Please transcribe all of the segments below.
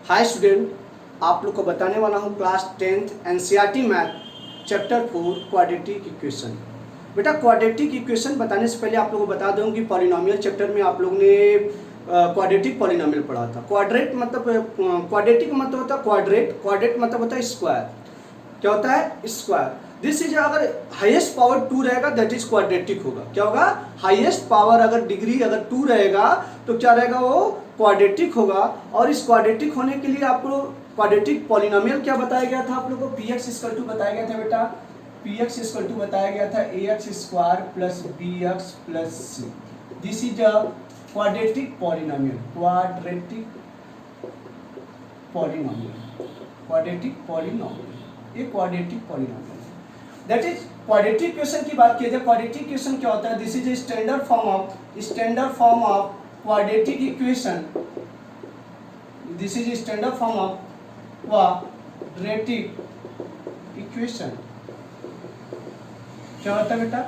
Hi student, आप लोग को बताने वाला हूँ class 10th NCERT math chapter 4 quadratic equation. बेटा क्वाड्रेटिक इक्वेशन बताने से पहले आप लोगों को बता दूँ कि पॉलिनोमियल चैप्टर में आप लोगों ने क्वाड्रेटिक पॉलिनोमियल पढ़ा था। क्वाड्रेटिक मतलब होता है क्वाड्रेट मतलब होता है स्क्वायर। क्या होता है? स्क्वायर। दिस इज अगर हाईएस्ट पावर 2 रहेगा दैट इज क्वाड्रेटिक होगा। क्या होगा? हाईएस्ट पावर अगर डिग्री अगर 2 रहेगा तो क्या रहेगा? वो क्वाड्रेटिक होगा। और इस क्वाड्रेटिक होने के लिए आपको क्वाड्रेटिक पॉलिनोमियल क्या बताया गया था? आप लोगों को px इक्वल टू बताया गया था बेटा। px इक्वल टू बताया गया था ax square plus bx plus c। This is a quadratic polynomial. ये quadratic polynomial that is quadratic equation की बात की जाए। क्वाड्रेटिक इक्वेशन क्या होता है? This is standard form of quadratic equation. This is standard form of quadratic equation. क्या होता है बेटा?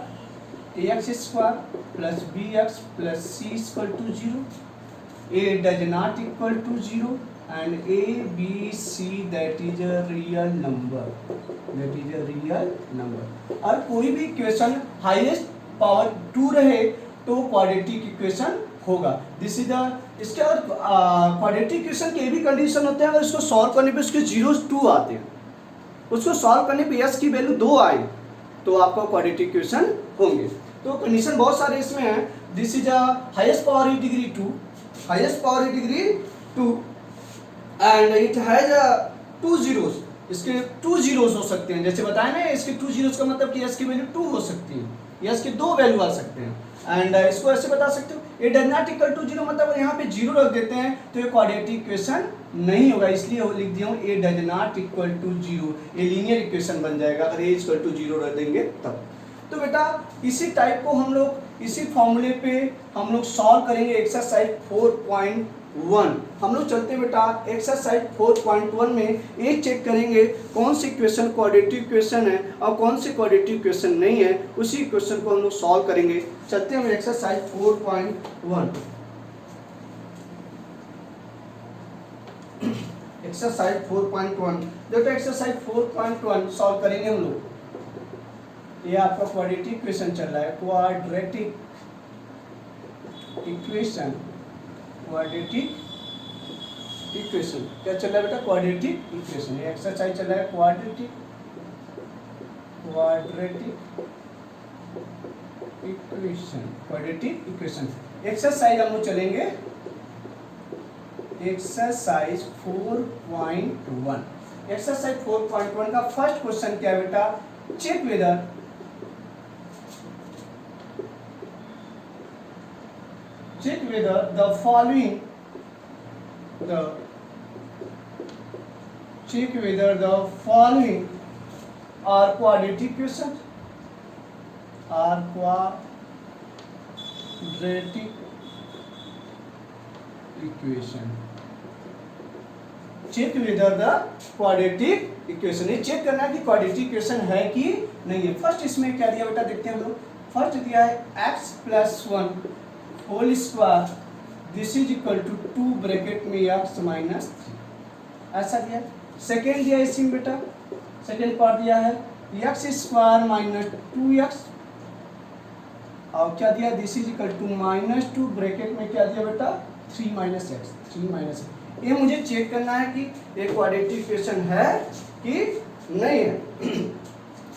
ax square plus bx plus c equal to 0, a does not equal to 0 and a b c that is a real number। और कोई भी equation highest power 2 रहे तो quadratic equation होगा। दिस इज इसके अगर क्वाड्रेटिक इक्वेशन के भी कंडीशन होते हैं, अगर इसको सॉल्व करने पे उसके 0 2 आते हैं, उसको सॉल्व करने पे s की वैल्यू 2 आई तो आपका क्वाड्रेटिक इक्वेशन होंगे। तो कंडीशन बहुत सारे इसमें है। This is highest power degree 2 and it has 2 zeros। इसके 2 zeros हो सकते हैं, जैसे बताया ना, इसके 2 zeros का मतलब कि s की वैल्यू 2 हो सकती है, s के 2 वैल्यू आ सकते हैं। एंड इसको ऐसे बता सकते हो ए डज नॉट इक्वल टू 0 मतलब यहाँ पे 0 रख देते हैं तो ये क्वाड्रेटिक इक्वेशन नहीं होगा, इसलिए लिख दिया हूँ ए डज नॉट इक्वल टू 0। ये लीनियर इक्वेशन बन जाएगा अगर ए इक्वल टू 0 रख देंगे तब। तो बेटा इसी टाइप को हम लोग इसी फॉर्मूले पे हम लोग सॉल्व करेंगे एक्सरसाइज 4.1। हम लोग चलते हैं बेटा एक्सरसाइज 4.1 में ये चेक करेंगे कौन सी इक्वेशन क्वाड्रेटिक इक्वेशन है और कौन सी क्वाड्रेटिक इक्वेशन नहीं है। उसी इक्वेशन को हम लोग सॉल्व करेंगे। चलते हैं एक्सरसाइज 4.1। एक्सरसाइज 4.1 देखो, एक्सरसाइज 4.1 सॉल्व करेंगे हम लोग। ये आपका क्वाड्रेटिक इक्वेशन चल रहा है, क्वाड्रेटिक इक्वेशन क्या चल रहा है बेटा? Quadratic equation. ये एक्सरसाइज चल रहा है क्वाड्रेटिक इक्वेशन। एक्सरसाइज हम लोग चलेंगे एक्सरसाइज 4.1। एक्सरसाइज 4.1 का फर्स्ट क्वेश्चन क्या है बेटा? Check whether the following are quadratic equations। Check whether the quadratic equation. ये चेक करना है कि क्वाड्रेटिक इक्वेशन है कि नहीं है। फर्स्ट इसमें क्या दिया बेटा? देखते हैं हम लोग। फर्स्ट दिया है x plus 1 whole square this is equal to 2 bracket में x माइनस 3 ऐसा दिया। सेकेंड दिया इसी में बेटा, सेकेंड पार्ट दिया है x स्क्वायर माइनस 2x और क्या दिया? This is equal to minus 2 bracket में क्या दिया बेटा? 3 माइनस एक्स। ये मुझे चेक करना है कि ये क्वाड्रेटिक इक्वेशन है कि नहीं है।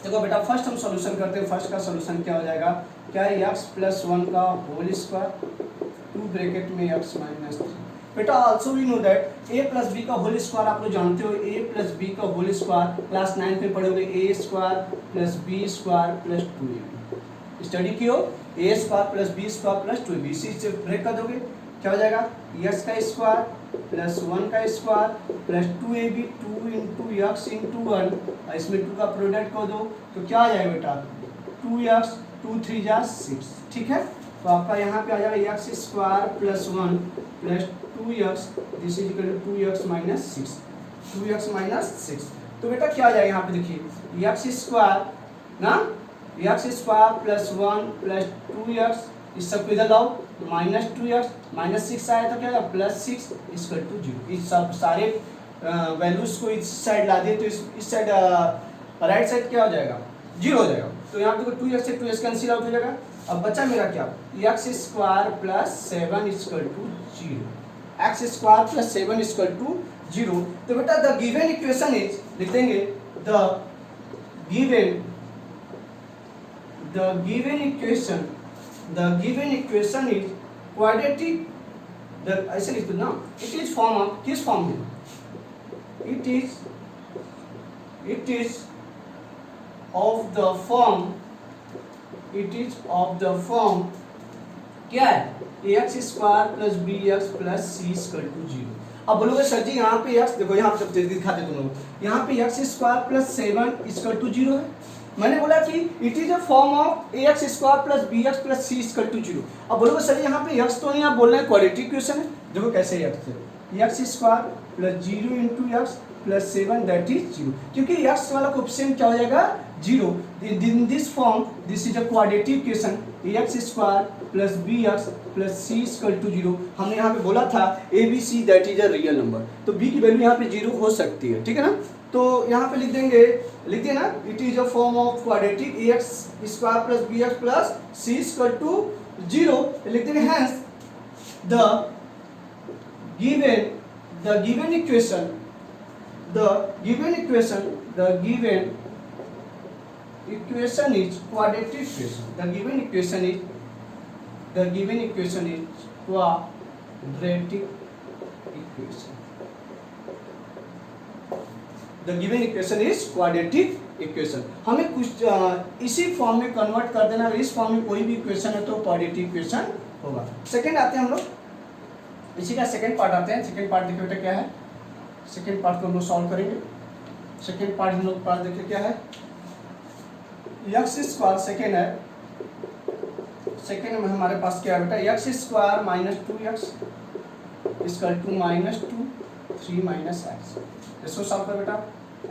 देखो बेटा फर्स्ट हम सॉल्यूशन करते हैं। फर्स्ट का सॉल्यूशन क्या हो जाएगा? क्या है? x प्लस 1 का होल स्क्वायर 2 ब्रैकेट में x माइनस 3। बेटा also we know that a plus B का होल स्क्वायर आप लोग जानते हो। a प्लस बी का होल स्क्वायर क्लास 9 में पढ़ोगे। a square plus B square plus 2ab study कियो। a square plus B square plus 2ab से ब्रेक कर दोगे क्या हो जाएगा? x का स्क्वायर प्लस 1 का square plus 2ab 2 into x into 1 इसमें 2 का प्रोडक्ट कर दो तो क्या आ जाएगा बेटा? 2x 2 3 जा 6। ठीक है, तो आपका यहाँ पे आ जाएगा x square plus 1 plus 2x this is equal to 2x minus 6। तो बेटा क्या आ जाएगा यहाँ पे? देखिए x स्क्वायर ना, x square plus 1 plus 2x इस सब को इधर लाओ, माइनस 2x माइनस 6 आया तो क्या होगा प्लस 6 इक्वल टू 0। इस सब सारे वैल्यूज को इस साइड ला दिए तो इस साइड राइट साइड क्या हो जाएगा 0 हो जाएगा। तो यहाँ देखो 2x से 2x कैंसिल आउट हो जाएगा। अब बचा मेरा क्या x square plus 7 equal to 0, x square plus 7 equal to 0। तो बेटा द गिवन इक्वेशन इज, लिख देंगे the given equation is quadratic, ऐसे लिख दो ना, इट इज फॉर्म ऑफ, किस फॉर्म में, it is of the form क्या है ax square plus bx plus c equal to 0। अब बोलोगे सर जी यहाँ पे x, देखो यहाँ पे सब दिखाते तुम लोग, यहाँ पे x square plus 7 equal to 0 है। मैंने बोला कि it is a form of ax square plus bx plus c equal to 0। अब बोलोगे सर यहाँ पे x तो नहीं, आप बोल रहे हैं क्वाड्रेटिक इक्वेशन है। देखो कैसे x square plus 0 into x plus 7 that is 0, क्योंकि x वाला कोएफिशिएंट क्या हो जाएगा 0। In this form this is a quadratic equation ax square plus bx plus c equal to 0। हमने यहाँ पे बोला था abc that is a real number, तो b की वैल्यू यहाँ पे 0 हो सकती है, ठीक है ना। तो यहाँ पे लिख देंगे, लिख दिए ना, it is a form of quadratic ax square plus bx plus c equal to 0। लिख देंगे hence the given equation is quadratic equation. The given equation is quadratic equation. The given equation is quadratic equation. हमें कुछ इसी form में convert कर देना। अगर इस फॉर्म में कोई भी इक्वेशन है तो क्वाड्रेटिक इक्वेशन होगा। सेकंड आते हैं हम लोग, इसी का सेकंड पार्ट आते हैं। सेकंड पार्ट देखिए बेटा क्या है, सेकंड पार्ट को हम लोग सॉल्व करेंगे। सेकंड पार्ट हम लोग पार्ट देखिए क्या है, एक्स स्क्वायर सेकंड है, सेकंड में हमारे पास क्या है बेटा x square minus 2x equal to minus 2 3 minus x. इसको सॉल्व कर बेटा,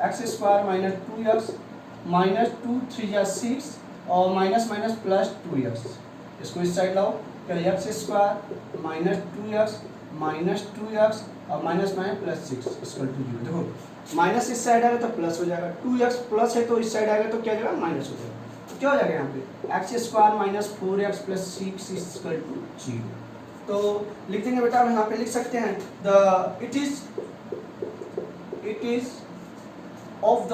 x square minus 2x minus 2 3 या 6 और माइनस माइनस प्लस 2x। इसको इस साइड लाओ, क्या x square minus 2x minus 2x और minus minus plus 6 equal to 0। देखो माइनस इस साइड आएगा तो प्लस हो जाएगा, 2x प्लस है तो इस साइड आएगा तो क्या हो जाएगा माइनस हो जाएगा। तो क्या हो जाएगा यहाँ पे x square minus 4x plus 6 equal to 0। तो लिख देंगे बेटा, हम यहाँ पे लिख सकते हैं the it is of the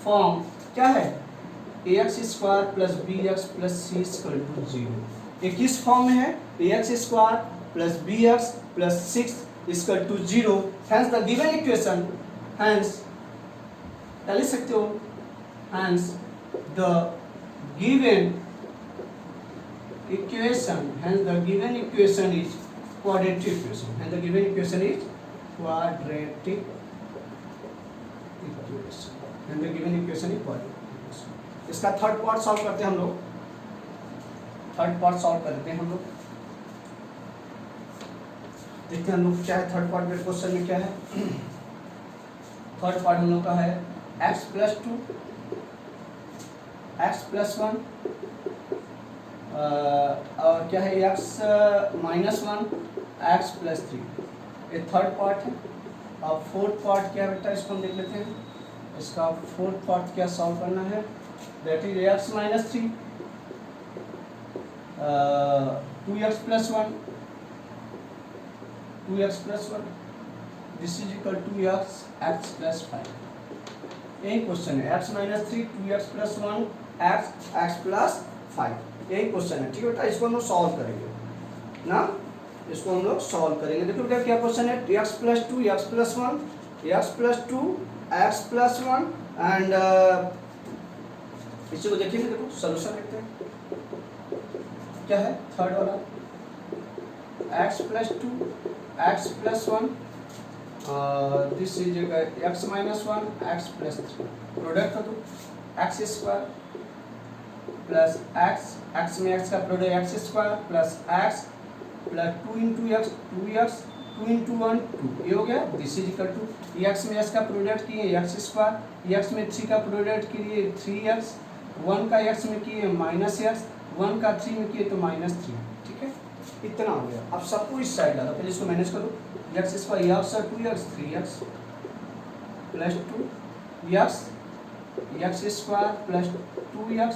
form क्या है ax square plus bx plus c equal to 0। ये किस फॉर्म में है, ax square plus bx plus 6 equal to 0। Hence the given equation, hence क्या लिख सकते हो, hence the given equation is quadratic equation, and the given equation is quadratic equation, and the given equation is quadratic equation. इसका third part solve करते हैं हम लोग, third part solve करते हैं हम लोग। देखते हैं हम लोग क्या है थर्ड पार्ट में, क्वेश्चन में क्या है। थर्ड पार्ट हम लोग का है x प्लस 2 x प्लस 1 और क्या है x माइनस 1 x प्लस 3। ये थर्ड पार्ट है। अब फोर्थ पार्ट क्या बेटा, इसको हम देख लेते हैं। इसका फोर्थ पार्ट क्या सॉल्व करना है, that is x minus 3 2x plus 1 2x plus 1 this is equal to x plus 5। यही क्वेश्चन है, x minus 3 2x plus 1 x plus 5, यही क्वेश्चन है। ठीक है बेटा, इसको हम लोग सॉल्व करेंगे ना, इसको हम लोग सॉल्व करेंगे। देखो बेटा क्या क्वेश्चन है, x plus 2 x plus 1 x plus 2 x plus 1 and इसी को देखेंगे। देखो सॉल्यूशन देखते हैं क्या है थर्ड वाला, x plus 2 x plus 1 this is x minus 1 x plus 3। Product कर दो, x स्क्वायर प्लस x में x का product x square plus x plus 2 into x 2x 2 into 1 2, ये हो गया। This is equal to x में x का product किए x स्क्वायर, x में 3 का प्रोडक्ट किए 3x 1 का x में किए -x, 1 का 3 में किए तो -3, ठीक है, इतना हो गया। अब सबको इस साइड डालो, पहले इसको मैनेज करो, x स्क्वायर x और 2x 3x plus 2x x square plus 2x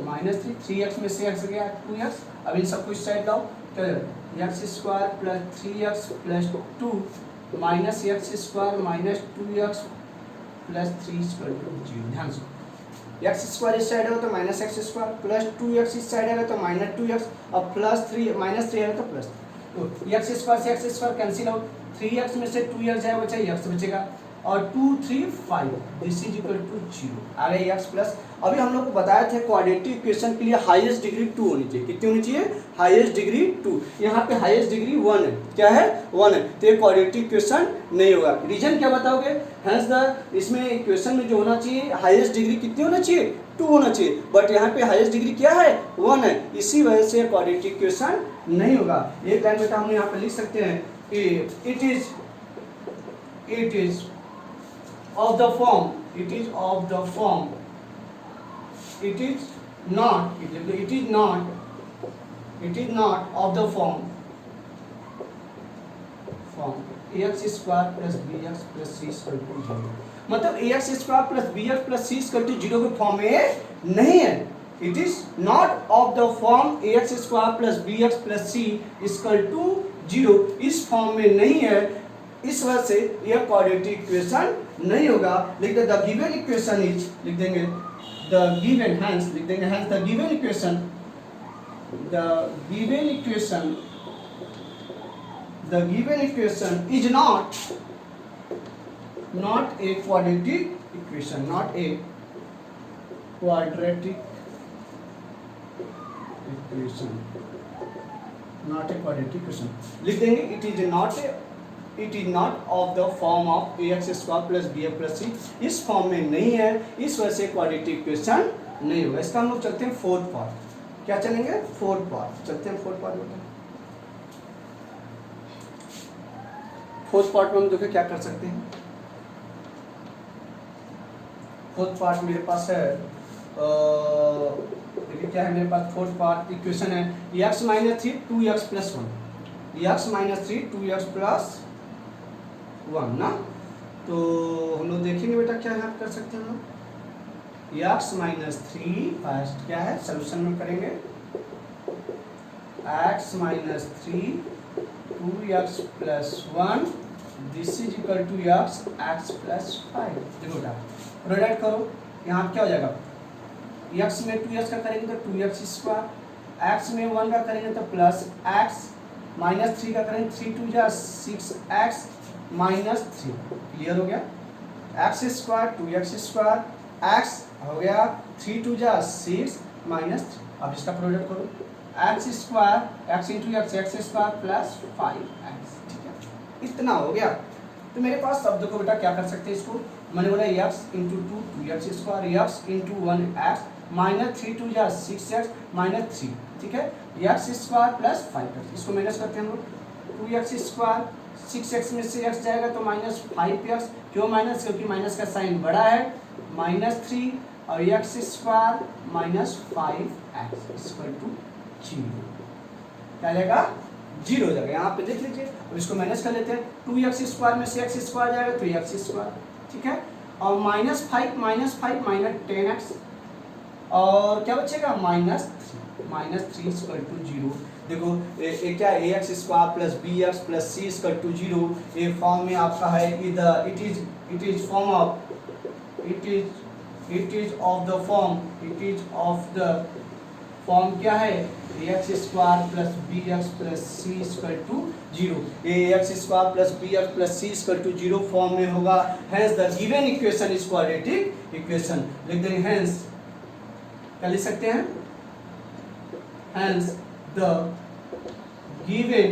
-3, 3x में से x गया 2x। अब इन सबको इस साइड लाओ, क्या हो जाएगा x square plus 3x plus 2 minus x square minus 2x plus 3 square 0। ध्यान से x स्क्वायर इस साइड है तो minus x square plus 2x इस साइड है तो माइनस 2x और प्लस 3 माइनस 3 है तो प्लस, तो x स्क्वायर से x square cancel out, 3x में से 2x जाएगा बचा x बचेगा और 2 3 5 दिस इज इक्वल टू 0 आ गया x प्लस। अभी हम लोग को बताया था क्वाड्रेटिक इक्वेशन के लिए हाईएस्ट डिग्री 2 होनी चाहिए, कितनी होनी चाहिए हाईएस्ट डिग्री 2, यहाँ पे हाईएस्ट डिग्री 1 है, क्या है 1 है, तो ये क्वाड्रेटिक इक्वेशन नहीं होगा। रीजन क्या बताओगे, हैंस द इसमें इक्वेशन में जो होना चाहिए हाईएस्ट डिग्री कितनी होना चाहिए 2 होना चाहिए, बट यहाँ पे हाईएस्ट डिग्री क्या है 1 है, इसी वजह से क्वाड्रेटिक इक्वेशन नहीं होगा। एक लाइन बेटा हम यहाँ पे लिख सकते हैं कि it is of the form, it is of the form, it is not of the form ax square plus bx plus c equal to 0, मतलब ax square plus bx plus c equal to 0 के form में नहीं है। It is not of the form ax square plus bx plus c equal to 0, इस form में नहीं है, इस वजह से यह क्वाड्रेटिक इक्वेशन नहीं होगा। लिख दे द गिवन इक्वेशन इज, लिख देंगे द गिवन, हैंस लिख देंगे hence the given equation is not a quadratic equation, not a quadratic equation, not a quadratic equation। लिख देंगे it is not of the form of ax square plus bx plus c, इस form में नहीं है, इस वजह से quadratic equation नहीं होगा। इसका हम लोग चलते हैं फोर्थ पार्ट, क्या चलेंगे फोर्थ पार्ट, चलते हैं फोर्थ पार्ट में। फोर्थ पार्ट में हम देखो क्या कर सकते हैं। फोर्थ पार्ट मेरे पास है, देखिए क्या है मेरे पास फोर्थ पार्ट इक्वेशन है x minus 3 2x plus 1, x minus 3 2x plus 1 ना, तो हम लोग देखेंगे बेटा क्या यहाँ कर सकते हैं हम लोग, x माइनस 3 फर्स्ट क्या है सोल्यूशन में करेंगे, x minus 3 2x plus 1 this is equal to x plus 5। देखो बेटा प्रोडक्ट करो, यहाँ क्या हो जाएगा, x में 2x का करेंगे तो 2x स्क्वायर, x में 1 का करेंगे तो प्लस x, माइनस 3 का करेंगे 3 2 जा 6x माइनस 3, क्लियर हो गया, x square 2x square x हो गया 3 2 जा 6 माइनस 3। अब इसका प्रोडक्ट करो, x square x into x square plus 5x, ठीक है, इतना हो गया। तो मेरे पास अब देखो बेटा क्या कर सकते हैं इसको, मैंने बोला x into 2 2x square x into 1x minus 3 2 जा 6x माइनस 3, ठीक है, x स्क्वायर प्लस 5x, इसको माइनस करते हैं हम लोग, 2x स्क्वायर 6x में से x जाएगा तो माइनस 5x, क्यों माइनस, क्योंकि माइनस का साइन बड़ा है, माइनस 3 और x square minus 5x equal to 0, क्या जाएगा 0 हो जाएगा। यहाँ पे देख लीजिए, अब इसको माइनस कर लेते हैं, 2x स्क्वायर में से x स्क्वायर जाएगा तो x स्क्वायर, ठीक है, और माइनस 5 माइनस 10x और क्या बचेगा माइनस 3 इक्वल टू 0। देखो ये क्या है ax square plus bx plus c equal to 0, ये फॉर्म में आपका है it is of the form क्या है ax square plus bx plus c equal to 0, ये ax square plus bx plus c equal to 0 form में होगा, hence the given equation is quadratic equation. लिख देंगे हेंस, क्या लिख सकते हैं, hence the given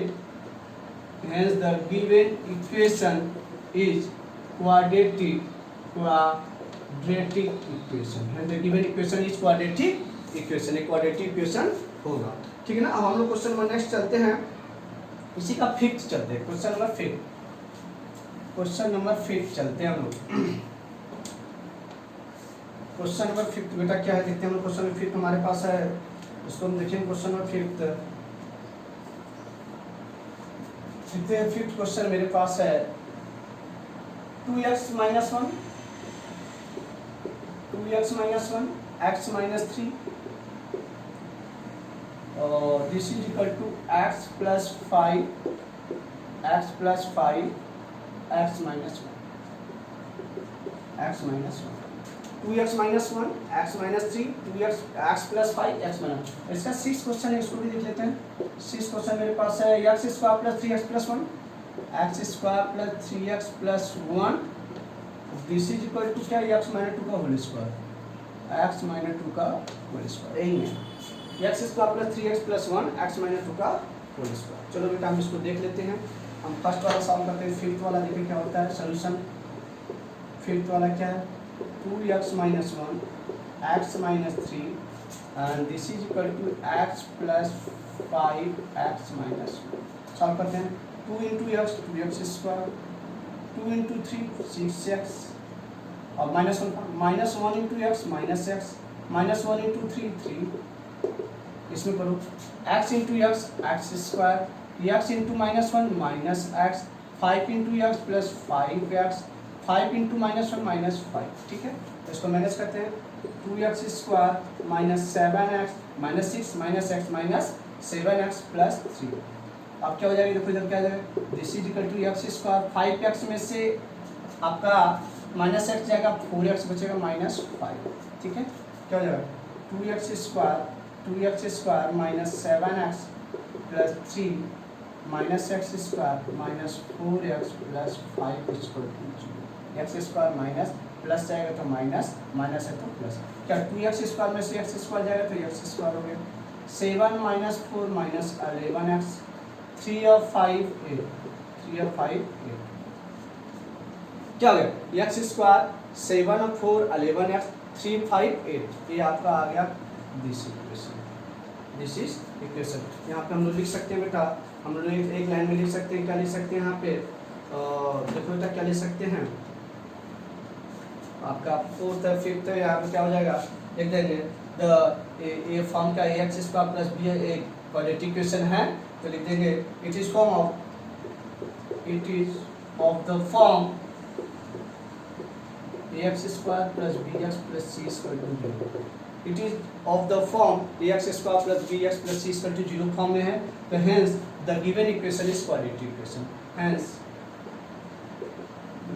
equation is quadratic equation, and the given equation is quadratic equation, एक quadratic equation होगा, ठीक है ना। अब हम लोग क्वेश्चन नंबर नेक्स्ट चलते हैं, इसी का फिफ्थ चलते हैं, क्वेश्चन नंबर फिफ्थ चलते हैं हम लोग। क्वेश्चन नंबर 5 बेटा क्या है देखते हैं। क्वेश्चन नंबर 5 हमारे पास है, उसको हम देखेंगे। क्वेश्चन नंबर 5 फिफ्थ क्वेश्चन मेरे पास है 2x minus 1 x minus 3 और this is equal to x plus 5 x minus 1 2x minus 1 x minus 3 x plus 5 x minus 1। इसका 6 क्वेश्चन है, इसको भी देख लेते हैं। 6 क्वेश्चन मेरे पास है x square plus 3x plus 1 x square plus 3x plus 1 this is equal to क्या x माइनस 2 का होल स्क्वायर x माइनस 2 का होल स्क्वायर। यही है x square plus 3x plus 1 x minus 2 का होल स्क्वायर। चलो बेटा हम इसको देख लेते हैं। हम फर्स्ट वाला सॉल्व करते हैं, फिफ्थ वाला देखें क्या होता है सॉल्यूशन। फिफ्थ वाला क्या है 2x minus 1 x minus 3 and this is equal to x plus 5 x minus 1। Solve करते हैं। 2 into x 2x square 2 into 3 6x और minus 1 into x minus 1 into 3 3। इसमें करो x into x square x into minus 1 minus x 5 into x plus 5x 5 into minus 1 minus 5। ठीक है, तो इसको manage करते हैं। 2x square minus 7x minus 6 minus x minus 7x plus 3। अब क्या हो जाएगा, देखो इधर क्या आ जाएगा, this is equal to x square 5x में से आपका माइनस x जाएगा 4x बचेगा माइनस 5। ठीक है, क्या हो जाएगा 2x square minus 7x plus 3 minus x square minus 4x plus 5 equal to 0। X square minus plus जाएगा तो माइनस माइनस है तो प्लस। क्या 2x स्क्वायर में से x स्क्वायर जाएगा तो x स्क्वायर हो गया। 7 माइनस 4 माइनस 11x 3 और 5 8 3 और 5 8 क्या हो गया x स्क्वायर 7 और 4 11x 3 5 8। ये आपका आ गया दिस इज इक्वेशन। यहाँ पे हम लोग लिख सकते हैं बेटा, हम लोग एक लाइन में लिख सकते हैं। क्या लिख सकते हैं यहाँ पे, देखो बेटा क्या लिख सकते हैं, आपका 4th 5th यहाँ पे क्या हो जाएगा लिख देंगे। ये फॉर्म का एक्स स्क्वायर प्लस बी एक क्वाड्रेटिक इक्वेशन है, तो लिख देंगे it is of the form x square plus b x plus c equal to 0। It is of the form x square plus b x plus c equal to 0 form में है, तो hence the given equation is quadratic equation. हेंस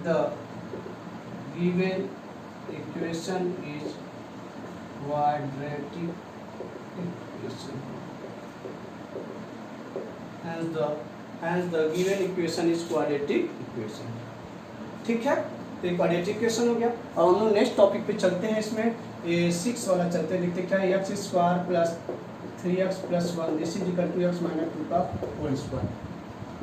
the given equation is quadratic equation। hence the given equation is quadratic equation। ठीक है, तो ये quadratic equation हो गया। और हम लोग नेक्स्ट टॉपिक पे चलते हैं। इसमें ये 6 वाला चलते हैं, लिखते क्या है x square plus 3x plus 1 this is equal to x minus 2 का होल स्क्वायर।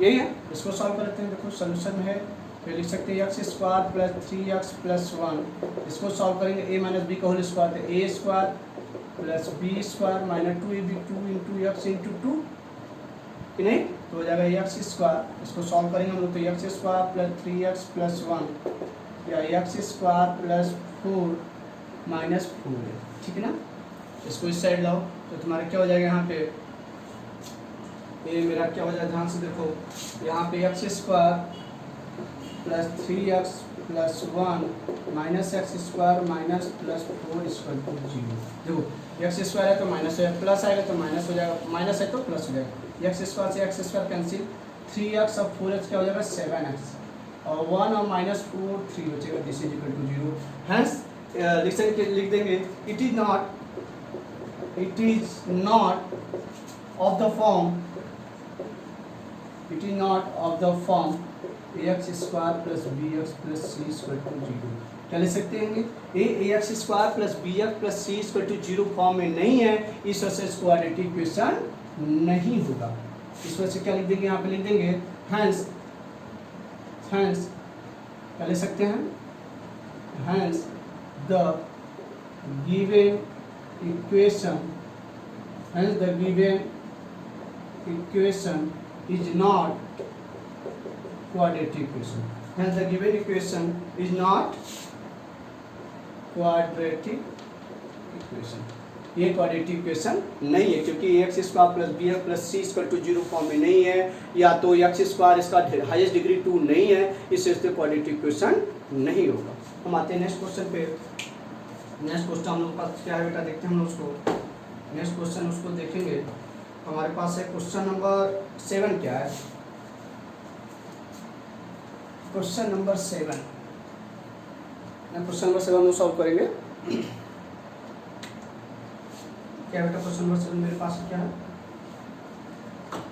यही है, इसको सॉल्व करते हैं। देखो सोल्यूशन है, फिर लिख सकते हैं x square plus 3x plus 1। इसको सॉल्व करेंगे a माइनस बी का होल स्क्वायर, तो a square plus B square minus 2ab 2 into x into 2 कि नहीं, तो हो जाएगा एक्स स्क्वायर। इसको सॉल्व करेंगे हम लोग, तो x square plus 3x plus 1 या एक्स स्क्वायर प्लस 4 माइनस 4 है। ठीक है ना, इसको इस साइड लाओ तो तुम्हारा क्या हो जाएगा, यहाँ पे ये मेरा क्या हो जाएगा, ध्यान से देखो, यहाँ पे x square plus 3x plus 1 minus x square minus plus 4 equal to 0। देखो एक्स स्क्वायर है तो माइनस हो जाएगा, प्लस आएगा तो माइनस हो जाएगा, माइनस है तो प्लस हो जाएगा। एक्स स्क्वायर से एक्स स्क्वायर कैंसिल, 3x और 4x क्या हो जाएगा 7x और 1 और माइनस 4 3 बचेगा, this is equal to 0। Hence लिख देंगे it is not of the form x square plus b x plus c equal to 0। क्या लिख सकते हैं, ये x square plus b x plus c equal to 0 form में नहीं है, इस वजह से क्वाड्रेटिक इक्वेशन नहीं होगा। इस वजह से क्या लिख देंगे, यहाँ पे लिख देंगे हेंस क्या लिख सकते हैं, hence the given equation is not quadratic equation। Hence the given equation is not quadratic equation. ये क्वाड्रेटिक इक्वेशन नहीं है क्योंकि x square plus b x plus c equal to 0 form में नहीं है, या तो एक्स स्क्वायर इसका हाईएस्ट डिग्री 2 नहीं है, इससे क्वाड्रेटिक इक्वेशन नहीं होगा। हम आते हैं नेक्स्ट क्वेश्चन पे। नेक्स्ट क्वेश्चन हम लोग पास क्या है बेटा, देखते हैं हम उसको। नेक्स्ट क्वेश्चन उसको देखेंगे। हमारे पास है क्वेश्चन नंबर 7। क्या है क्वेश्चन नंबर 7? क्वेश्चन नंबर 7 हम सॉल्व करेंगे। क्या बेटा क्वेश्चन नंबर 7 मेरे पास क्या है?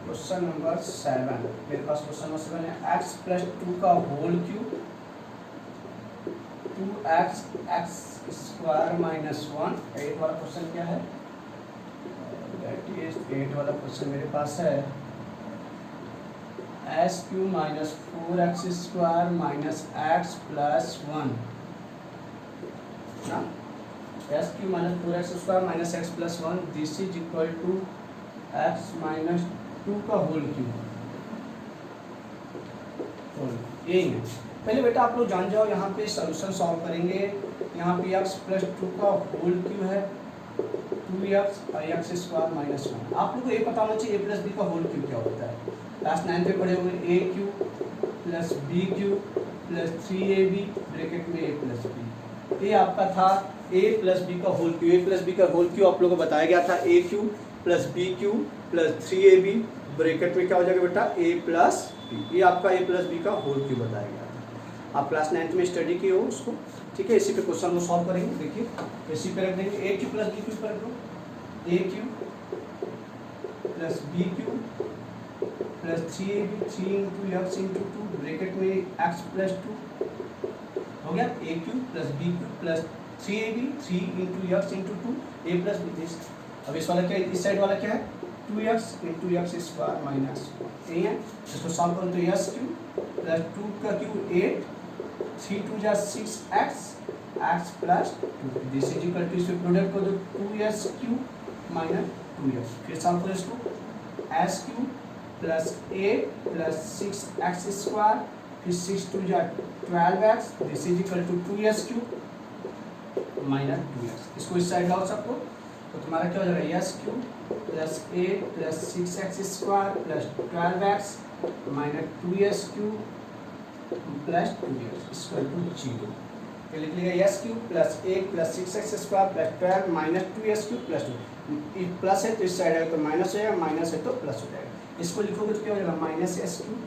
क्वेश्चन नंबर 7 मेरे पास क्वेश्चन नंबर 7 है x प्लस 2 का whole cube 2x x square minus 1। 8 वाला क्वेश्चन क्या है? दैट इज 8 वाला क्वेश्चन मेरे पास है S Q minus 4x square minus x plus 1 ना, S Q minus 4x square minus x plus 1 this is equal to x minus 2 का whole cube. यही है। पहले बेटा आप लोग जान जाओ, यहाँ पे सॉल्यूशन सॉल्व करेंगे। यहाँ पे x प्लस 2 का होल क्यूब है 2x और x स्क्वायर माइनस 1। आप लोग को ये पता होना चाहिए a प्लस बी का होल क्यूब क्या होता है। क्लास 9 पे पढ़े हुए a cube plus b cube plus 3ab bracket में a प्लस बी। ये आपका था a प्लस बी का whole cube. a plus B का होल क्यूब आप लोगों को बताया गया था a cube plus b cube plus 3ab bracket में क्या हो जाएगा बेटा a प्लस बी। ये आपका a प्लस बी का होल क्यूब बताया गया था। आप क्लास 9 में स्टडी किए हो उसको, ठीक है। इसी पे क्वेश्चन को सॉल्व करेंगे। देखिए इसी पे रख देंगे a cube plus b cube पर रख दो। a cube plus b cube plus 3ab 3 into x into 2 bracket में x प्लस 2 हो गया। a cube plus b cube plus 3ab 3 into x into 2 a plus b. अब इस वाला क्या है, इस साइड वाला क्या है 2x into x square minus 1। यही है। इसको सॉल्व करो तो s क्यूब प्लस 2 का क्यूब 8 3 2 जा 6x x plus 2 this is equal to इसमें प्रोडक्ट को दो 2s क्यूब माइनस 2x। फिर सॉल्व करो इसको s cube plus 8 plus 6x square फिर 6 2 जा 12x this is equal to 2s cube minus 2x। इसको इस साइड लाओ सबको तो तुम्हारा क्या हो जाएगा s cube plus 8 plus 6x square plus 12x minus 2s cube plus 2x equal to 0। फिर लिख लिया s cube plus 8 plus 6x square plus 12 minus 2s cube plus 2। Plus है तो इस साइड आएगा तो माइनस हो जाएगा, माइनस है तो प्लस हो जाएगा। इसको लिखोगे तो क्या हो जाएगा माइनस s क्यूब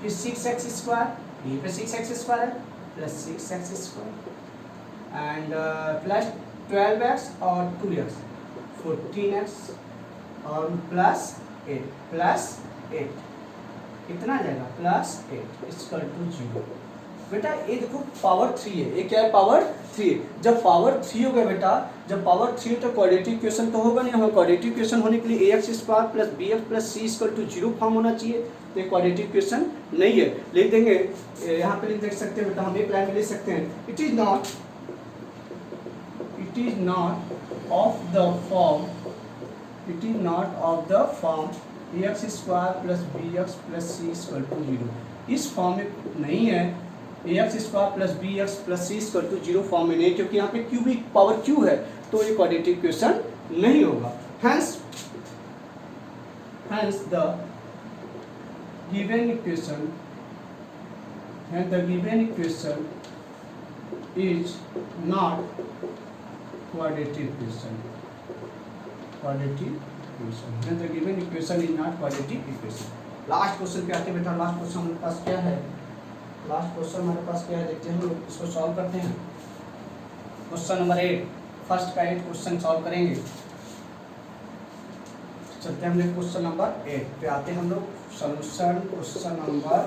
फिर 6x स्क्वायर यहीं पे 6x स्क्वायर है plus 6x square and plus 12x और 2x 14x और प्लस 8 कितना आ जाएगा प्लस 8 इक्वल टू 0। बेटा ये देखो पावर 3 है, ये क्या है पावर 3 है। जब पावर 3 होगा बेटा, जब पावर 3 तो क्वाड्रेटिक इक्वेशन तो होगा नहीं। हमें क्वाड्रेटिक इक्वेशन होने के लिए ax square plus bx plus c equal to 0 form होना चाहिए। तो ये क्वाड्रेटिक इक्वेशन नहीं है। लिख देंगे यहाँ पे लिख देख सकते हैं बेटा, हम एक लाइन में लिख सकते हैं it is not of the form ax square plus bx plus c equal to 0। इस फॉर्म में नहीं है ax square plus bx plus c equal to 0 form में नहीं, क्योंकि यहाँ पे क्यूबिक पावर q है तो ये क्वाड्रेटिक इक्वेशन नहीं होगा। hence the given equation is not quadratic equation। The given equation is not quadratic equation। Last question पे आते हैं बेटा। लास्ट क्वेश्चन हमारे पास क्या है? देखते हैं हम लोग इसको सॉल्व करते हैं। क्वेश्चन नंबर 8 फर्स्ट का 8 क्वेश्चन सॉल्व करेंगे। चलते हैं हम लोग क्वेश्चन नंबर 8 पे आते हैं हम लोग। सॉल्यूशन क्वेश्चन नंबर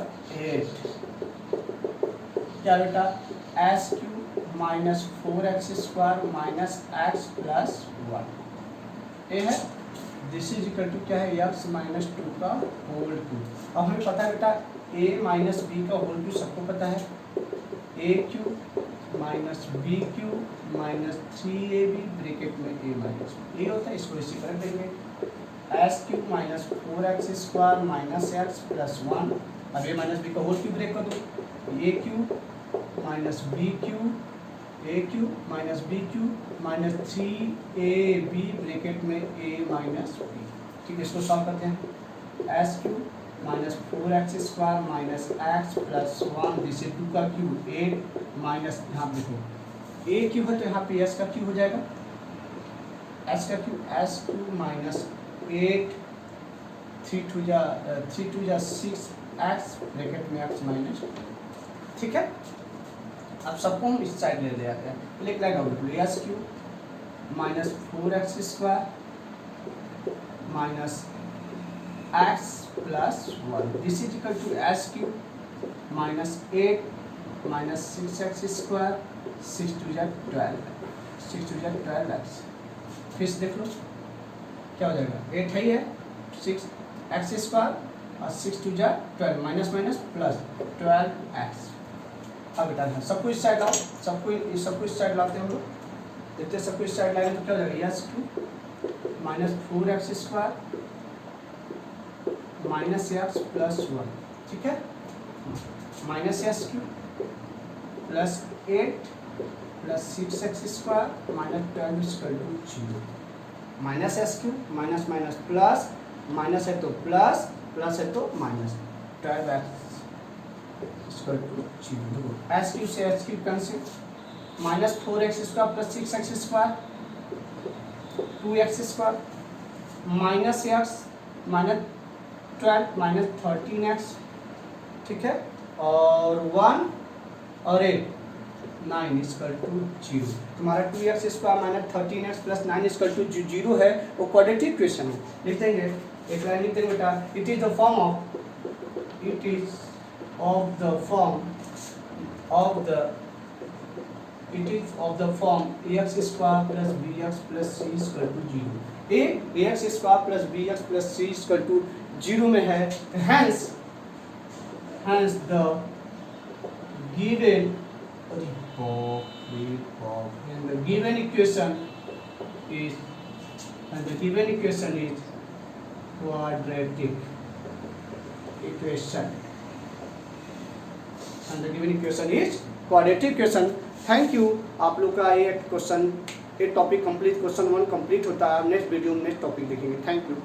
8 क्या बेटा S Q minus 4x square minus x plus 1 ये है। दिस इज इक्वल टू क्या है x माइनस 2 का होल क्यूब। अब हमें पता है बेटा a माइनस बी का होल क्यूब सबको पता है a cube minus b cube minus 3ab bracket में a माइनस ये होता है। इसको इसी पर देंगे s cube minus 4x square minus x plus 1। अब a माइनस बी का होल क्यूब ब्रेक कर दो a cube minus b cube a cube minus b cube minus 3ab bracket में a माइनस बी। ठीक है, इसको सॉल्व करते हैं। S Q minus 4x² minus x plus 1 जिसे 2 का क्यूब 8 माइनस, यहाँ देखो a क्यू है तो यहाँ पे s का क्यू हो जाएगा, s का क्यू एस क्यू माइनस 8 3 2 जा 6 एक्स ब्रैकेट में x माइनस। ठीक है, अब सबको हम इस साइड ले आते हैं, लिख लाएगा s Q minus 4x² minus x plus 1 this is equal to s Q minus 8 minus 6x², 6 2 जा 12 एक्स। फिर से देख लो क्या हो जाएगा, 8 है ही है, 6x² और 6 2 जा 12 माइनस माइनस प्लस 12x। अब बेटा है सबको इस साइड लाओ, सबको इस साइड लाते हैं हम लोग, देखते हैं सबको इस साइड लाएंगे तो क्या हो जाएगा, S Q minus 4x² minus x plus 1। ठीक है, minus S Q plus 8 plus 6x² minus 12 minus S Q minus minus plus, minus है तो प्लस, प्लस है तो माइनस 12x एस क्यू से S Q cancel, minus 4x² plus 6x² 2x² minus x minus 12 minus 13x। ठीक है, और 1 और 8 9 equal to 0। तुम्हारा 2x² minus 13x plus 9 equal to 0 है, वो क्वाड्रेटिक इक्वेशन है। लिख देंगे, एक लाइन लिख देंगे बेटा, it is the form ax² plus bx plus c equal to 0। ax² plus bx plus c equal to 0 में है, hence the given equation is quadratic equation। Thank you. आप लोग का ये टॉपिक कंप्लीट, क्वेश्चन 1 कंप्लीट होता है। Next video में next topic देखेंगे। Thank you.